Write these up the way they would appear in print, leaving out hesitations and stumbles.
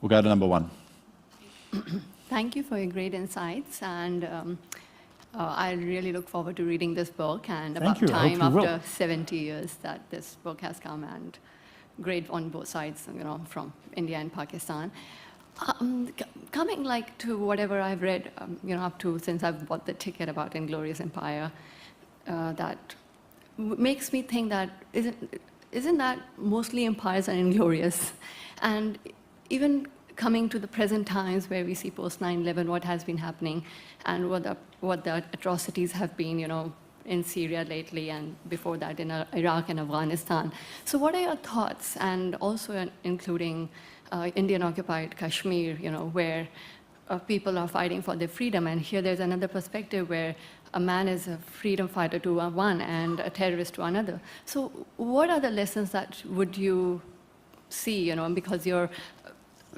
Uganda number 1. Thank you for your great insights, and I really look forward to reading this book, and about time after 70 years that this book has come, and great on both sides, from India and Pakistan. Coming to whatever I've read, up to since I've bought the ticket about Inglorious Empire, that makes me think that isn't that mostly empires are inglorious, and even coming to the present times where we see post 9/11 what has been happening, and what the atrocities have been, in Syria lately, and before that in Iraq and Afghanistan. So what are your thoughts, and also including Indian-occupied Kashmir, where people are fighting for their freedom, and here there's another perspective where a man is a freedom fighter to one and a terrorist to another. So what are the lessons that would you see, because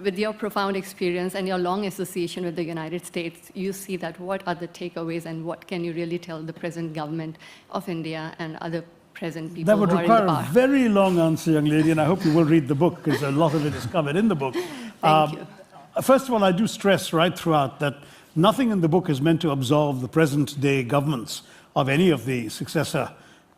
with your profound experience and your long association with the United States, you see that what are the takeaways, and what can you really tell the present government of India and other present people who are in the power? That would require a very long answer, young lady, and I hope you will read the book, because a lot of it is covered in the book. Thank you. First of all, I do stress right throughout that nothing in the book is meant to absolve the present-day governments of any of the successor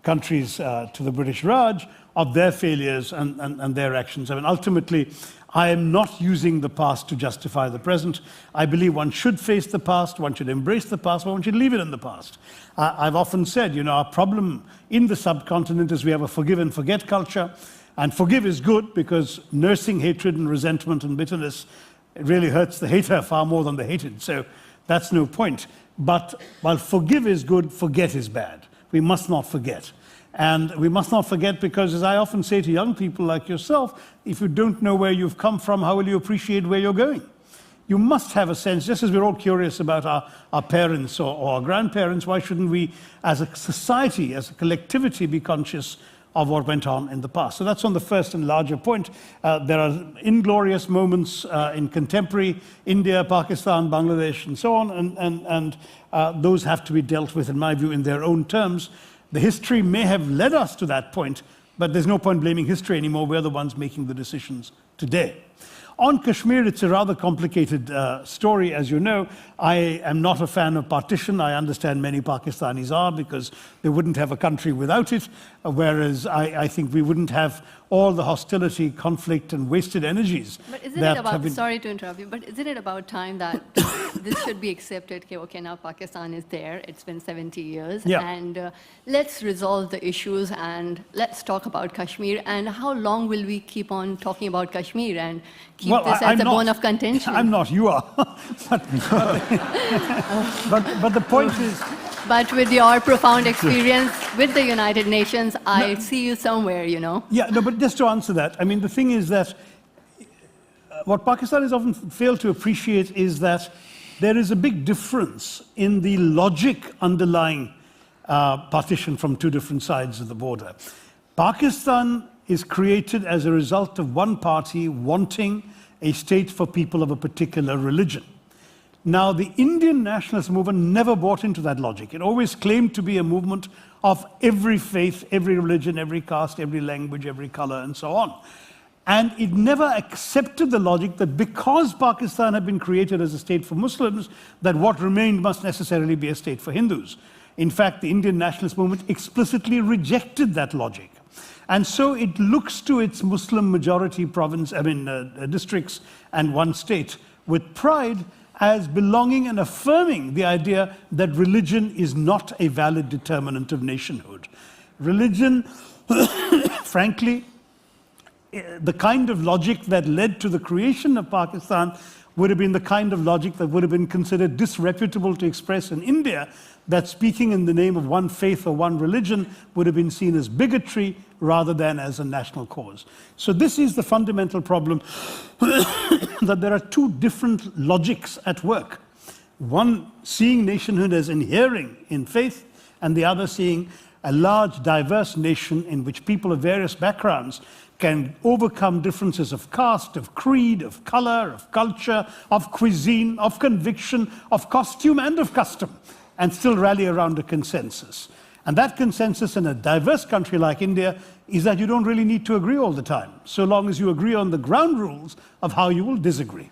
countries to the British Raj of their failures and their actions. I mean, ultimately, I am not using the past to justify the present. I believe one should face the past, one should embrace the past, but one should leave it in the past. I've often said, our problem in the subcontinent is we have a forgive and forget culture, and forgive is good because nursing hatred and resentment and bitterness really hurts the hater far more than the hated, so that's no point. But while forgive is good, forget is bad. We must not forget. And we must not forget, because as I often say to young people like yourself, if you don't know where you've come from, how will you appreciate where you're going? You must have a sense, just as we're all curious about our parents or our grandparents, why shouldn't we, as a society, as a collectivity, be conscious of what went on in the past? So that's on the first and larger point. There are inglorious moments in contemporary India, Pakistan, Bangladesh, and so on, and those have to be dealt with, in my view, in their own terms. The history may have led us to that point, but there's no point blaming history anymore. We're the ones making the decisions today. On Kashmir, it's a rather complicated story, as you know. I am not a fan of partition. I understand many Pakistanis are, because they wouldn't have a country without it, whereas I think we wouldn't have all the hostility, conflict, and wasted energies. But isn't it about, sorry to interrupt you, but isn't it about time that this should be accepted? Okay, now Pakistan is there. It's been 70 years. Yeah. And let's resolve the issues, and let's talk about Kashmir. And how long will we keep on talking about Kashmir and keep this as a bone of contention? I'm not, you are. but the point is... But with your profound experience with the United Nations, I see you somewhere, Yeah, no, but just to answer that, I mean, the thing is that what Pakistanis often fail to appreciate is that there is a big difference in the logic underlying partition from two different sides of the border. Pakistan is created as a result of one party wanting a state for people of a particular religion. Now, the Indian nationalist movement never bought into that logic. It always claimed to be a movement of every faith, every religion, every caste, every language, every color, and so on. And it never accepted the logic that because Pakistan had been created as a state for Muslims, that what remained must necessarily be a state for Hindus. In fact, the Indian nationalist movement explicitly rejected that logic. And so it looks to its Muslim majority districts and one state with pride, as belonging and affirming the idea that religion is not a valid determinant of nationhood. Religion, frankly, the kind of logic that led to the creation of Pakistan would have been the kind of logic that would have been considered disreputable to express in India, that speaking in the name of one faith or one religion would have been seen as bigotry rather than as a national cause. So this is the fundamental problem, that there are two different logics at work. One seeing nationhood as inhering in faith, and the other seeing a large, diverse nation in which people of various backgrounds can overcome differences of caste, of creed, of color, of culture, of cuisine, of conviction, of costume, and of custom, and still rally around a consensus. And that consensus in a diverse country like India is that you don't really need to agree all the time, so long as you agree on the ground rules of how you will disagree.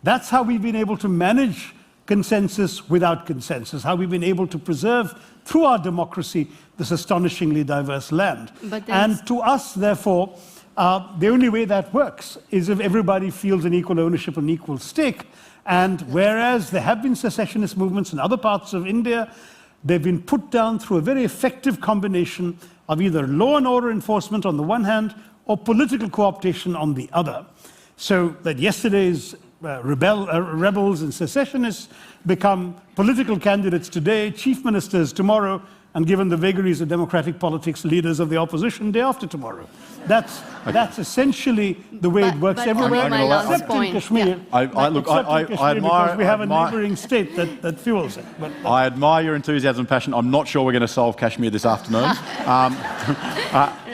That's how we've been able to manage consensus without consensus, how we've been able to preserve, through our democracy, this astonishingly diverse land. And to us, therefore, the only way that works is if everybody feels an equal ownership and equal stake. And whereas there have been secessionist movements in other parts of India, they've been put down through a very effective combination of either law and order enforcement on the one hand or political co-optation on the other. So that yesterday's rebels and secessionists become political candidates today, chief ministers tomorrow, and given the vagaries of democratic politics, leaders of the opposition day after tomorrow. That's essentially the way it works everywhere, except in Kashmir. I admire, because we have a neighboring state that fuels it. I admire your enthusiasm and passion. I'm not sure we're going to solve Kashmir this afternoon.